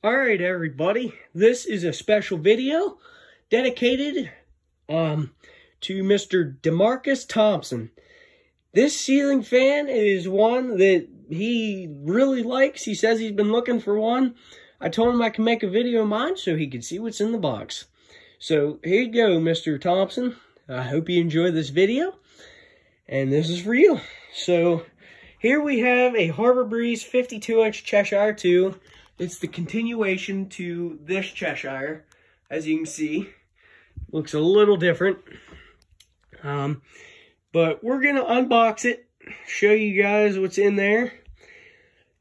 Alright everybody, this is a special video dedicated to Mr. DeMarkusThompson. This ceiling fan is one that he really likes. He says he's been looking for one. I told him I can make a video of mine so he could see what's in the box. So here you go, Mr. Thompson. I hope you enjoy this video. And this is for you. So here we have a Harbor Breeze 52-inch Cheshire 2. It's the continuation to this Cheshire, as you can see. Looks a little different. But we're going to unbox it, show you guys what's in there.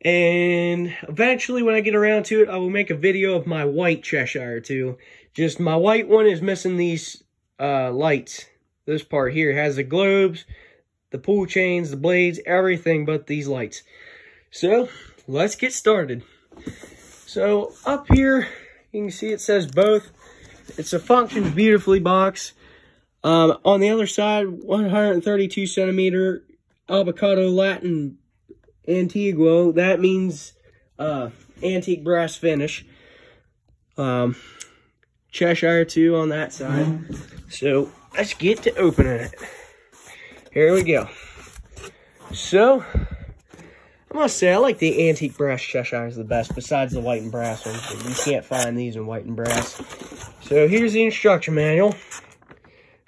And eventually, when I get around to it, I will make a video of my white Cheshire too. Just my white one is missing these lights. This part here has the globes, the pull chains, the blades, everything but these lights. So, let's get started. So, up here, you can see it says both. It's a functions beautifully box. On the other side, 132 centimeter avocado Latin Antiguo. That means antique brass finish. Cheshire 2 on that side. So, let's get to opening it. Here we go. So, I must say, I like the antique brass Cheshires the best, besides the white and brass ones. But you can't find these in white and brass. So, here's the instruction manual.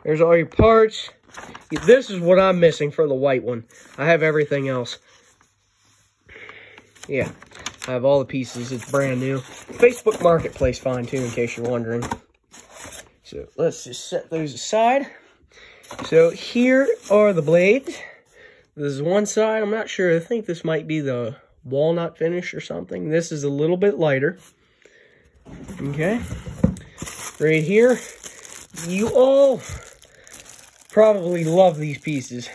There's all your parts. This is what I'm missing for the white one. I have everything else. Yeah, I have all the pieces. It's brand new. Facebook Marketplace find too, in case you're wondering. So, let's just set those aside. So, here are the blades. This is one side. I'm not sure. I think this might be the walnut finish or something. This is a little bit lighter. Okay. Right here. You all probably love these pieces.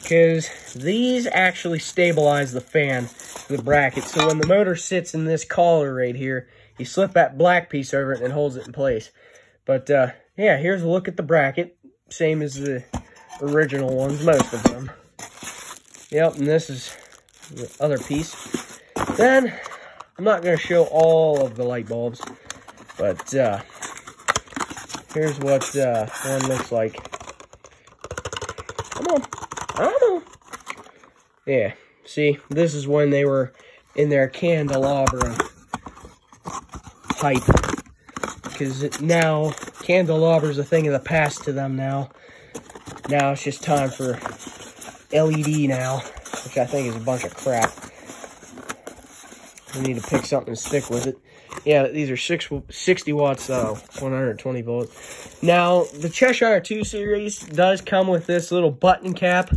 Because these actually stabilize the fan, the bracket. So when the motor sits in this collar right here, you slip that black piece over it and it holds it in place. But, yeah, here's a look at the bracket. Same as the original ones, most of them. Yep, and this is the other piece. Then, I'm not going to show all of the light bulbs, but here's what one looks like. Come on. Come on. Yeah, see, this is when they were in their candelabra hype. Because now, candelabras a thing of the past to them now. Now it's just time for LED now, which I think is a bunch of crap. I need to pick something to stick with it. Yeah, these are 60 watts, 120 volts. Now, the Cheshire 2 series does come with this little button cap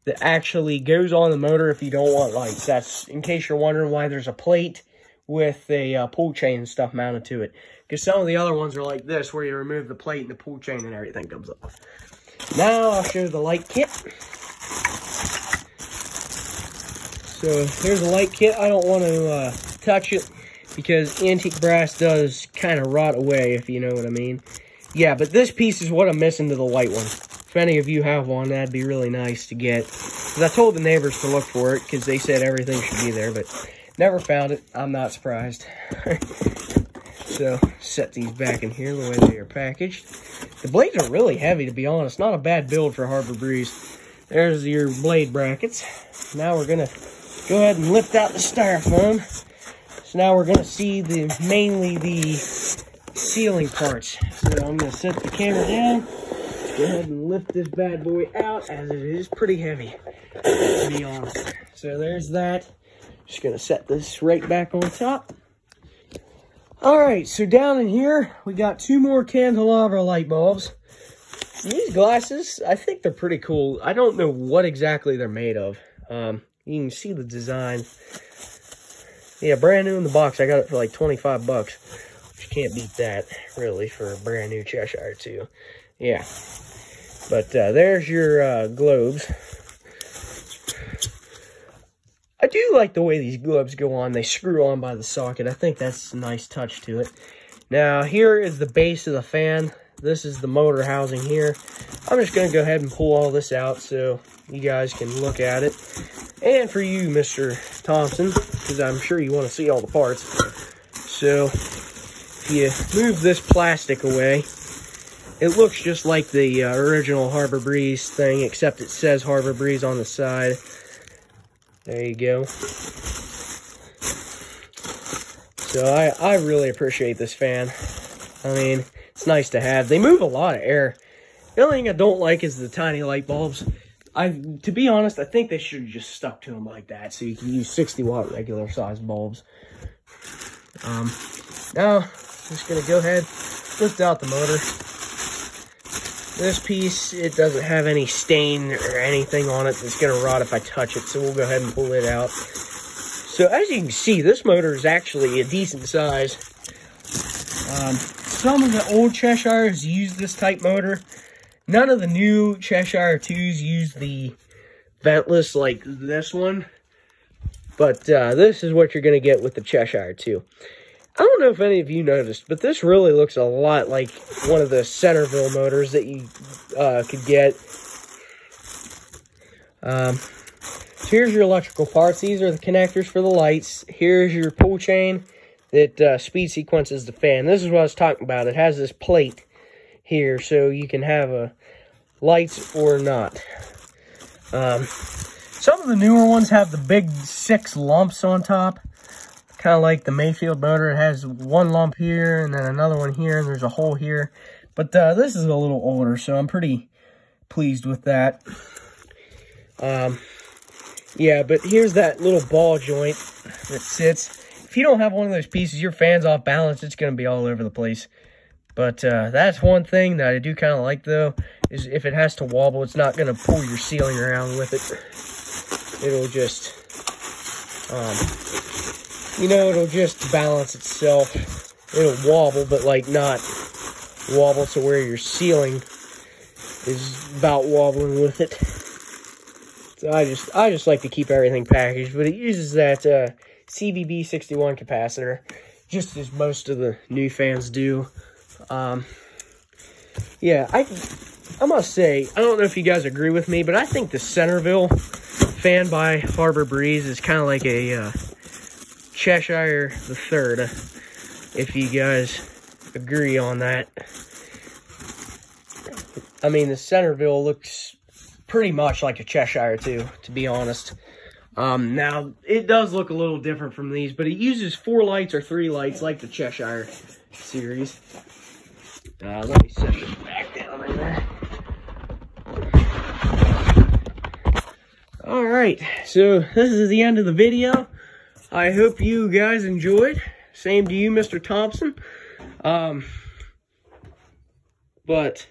that actually goes on the motor if you don't want lights. That's in case you're wondering why there's a plate with a pull chain and stuff mounted to it. Because some of the other ones are like this, where you remove the plate and the pull chain and everything comes off. Now, I'll show you the light kit. So, here's the light kit. I don't want to touch it because antique brass does kind of rot away, if you know what I mean. Yeah, but this piece is what I'm missing to the white one. If any of you have one, that'd be really nice to get. Because I told the neighbors to look for it because they said everything should be there, but never found it. I'm not surprised. So, set these back in here the way they are packaged. The blades are really heavy, to be honest. Not a bad build for Harbor Breeze. There's your blade brackets. Now we're going to go ahead and lift out the styrofoam. So now we're going to see mainly the ceiling parts. So I'm going to set the camera down. Go ahead and lift this bad boy out, as it is pretty heavy, to be honest. So there's that. Just going to set this right back on top. Alright, so down in here, we got 2 more candelabra light bulbs. These glasses, I think they're pretty cool. I don't know what exactly they're made of. You can see the design. Yeah, brand new in the box. I got it for like 25 bucks. Which can't beat that, really, for a brand new Cheshire 2. Yeah. But there's your globes. I do like the way these globes go on. They screw on by the socket. I think that's a nice touch to it. Now, here is the base of the fan. this is the motor housing here. I'm just going to go ahead and pull all this out so you guys can look at it. And for you, Mr. Thompson, because I'm sure you want to see all the parts. So, if you move this plastic away, it looks just like the original Harbor Breeze thing, except it says Harbor Breeze on the side. There you go. So, I really appreciate this fan. I mean, it's nice to have. They move a lot of air. The only thing I don't like is the tiny light bulbs. To be honest, I think they should have just stuck to them like that, so you can use 60-watt regular size bulbs. Now, I'm just going to go ahead, lift out the motor. This piece, it doesn't have any stain or anything on it that's going to rot if I touch it, so we'll go ahead and pull it out. So, as you can see, this motor is actually a decent size. Some of the old Cheshires use this type motor. None of the new Cheshire 2s use the ventless like this one. But this is what you're going to get with the Cheshire 2. I don't know if any of you noticed, but this really looks a lot like one of the Centerville motors that you could get. So here's your electrical parts. These are the connectors for the lights. Here's your pull chain that speed sequences the fan. This is what I was talking about. It has this plate here, so you can have lights or not. Some of the newer ones have the big 6 lumps on top, kind of like the Mayfield motor. It has one lump here and then another one here, and there's a hole here. But this is a little older, so I'm pretty pleased with that. Yeah, but here's that little ball joint that sits. If you don't have one of those pieces, your fan's off balance, it's going to be all over the place. But that's one thing that I do kind of like, though, is if it has to wobble, it's not going to pull your ceiling around with it. It'll just, you know, it'll just balance itself. It'll wobble, but, like, not wobble to where your ceiling is about wobbling with it. So I just like to keep everything packaged, but it uses that CVB 61 capacitor, just as most of the new fans do. Yeah, I must say, I don't know if you guys agree with me, but I think the Centerville fan by Harbor Breeze is kind of like a Cheshire the Third, if you guys agree on that. I mean, the Centerville looks pretty much like a Cheshire too, to be honest. Now, it does look a little different from these, but it uses 4 lights or 3 lights like the Cheshire series. Let me set this back down in there. Alright, so this is the end of the video. I hope you guys enjoyed. Same to you, Mr. Thompson. But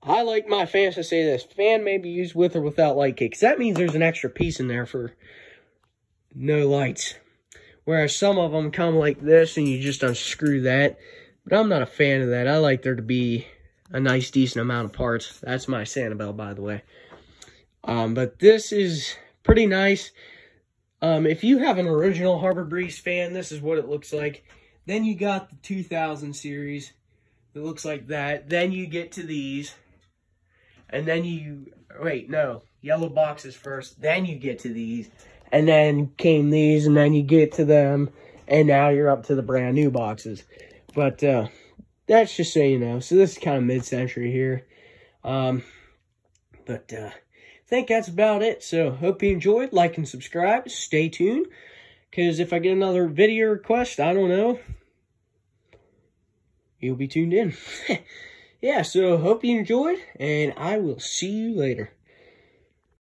I like my fans to say this. Fan may be used with or without light kit, because that means there's an extra piece in there for no lights. Whereas some of them come like this and you just unscrew that. But I'm not a fan of that. I like there to be a nice, decent amount of parts. That's my Sanibel, by the way. But this is pretty nice. If you have an original Harbor Breeze fan, this is what it looks like. Then you got the 2000 series. It looks like that. Then you get to these. And then you, wait, no, yellow boxes first, then you get to these, and then came these, and then you get to them, and now you're up to the brand new boxes. But that's just so you know. So this is kind of mid-century here. I think that's about it. So hope you enjoyed. Like and subscribe. Stay tuned, because if I get another video request, I don't know, you'll be tuned in. Yeah, so hope you enjoyed, and I will see you later.